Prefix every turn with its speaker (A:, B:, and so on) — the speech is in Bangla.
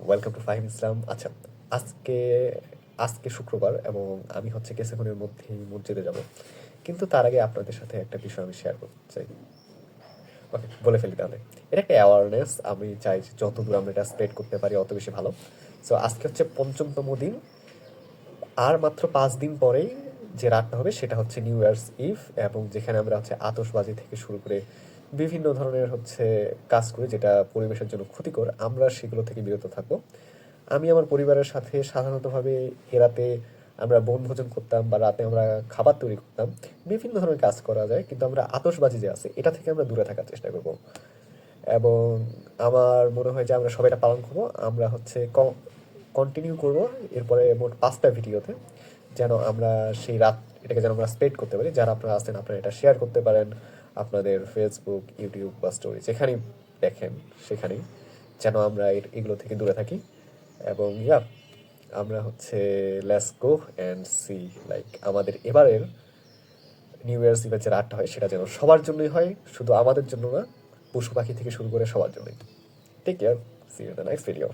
A: ওয়েলকাম টু ফাহিম ইসলাম। আচ্ছা, আজকে আজকে শুক্রবার এবং আমি হচ্ছে কিছুক্ষণের মধ্যেই মসজিদে যাব। কিন্তু তার আগে আপনাদের সাথে একটা বিষয় আমি শেয়ার করতে চাই। ওকে, বলে ফেলি তাহলে। এটা একটা অ্যাওয়ারনেস, আমি চাই যে যত দূর আমরা এটা স্প্রেড করতে পারি অত বেশি ভালো। সো আজকে হচ্ছে ৫মতম দিন, আর মাত্র ৫ দিন পরেই যে রাতটা হবে সেটা হচ্ছে নিউ ইয়ার্স ইভ, এবং যেখানে আমরা হচ্ছে আতশবাজি থেকে শুরু করে বিভিন্ন ধরনের হচ্ছে কাজ করি যেটা পরিবেশের জন্য ক্ষতিকর, আমরা সেগুলো থেকে বিরত থাকবো। আমি আমার পরিবারের সাথে সাধারণতভাবে এ রাতে আমরা বনভোজন করতাম বা রাতে আমরা খাবার তৈরি করতাম। বিভিন্ন ধরনের কাজ করা যায়, কিন্তু আমরা আতশবাজি যে আছে এটা থেকে আমরা দূরে থাকার চেষ্টা করব। এবং আমার মনে হয় যে আমরা সবাই এটা পালন করবো। আমরা হচ্ছে কন্টিনিউ করব এরপরে মোট 5টা ভিডিওতে, যেন আমরা সেই রাত এটাকে যেন আমরা স্প্রেড করতে পারি। যারা আপনারা আছেন আপনারা এটা শেয়ার করতে পারেন আপনাদের ফেসবুক, ইউটিউব বা স্টোরি যেখানেই দেখেন সেখানেই, যেন আমরা এগুলো থেকে দূরে থাকি। এবং আমরা হচ্ছে let's go and see, like আমাদের এবারের নিউ ইয়ার্স ইভের যে রাতটা হয় সেটা যেন সবার জন্যই হয়, শুধু আমাদের জন্য না, পশু পাখি থেকে শুরু করে সবার জন্যই। Take care, see you in the next video.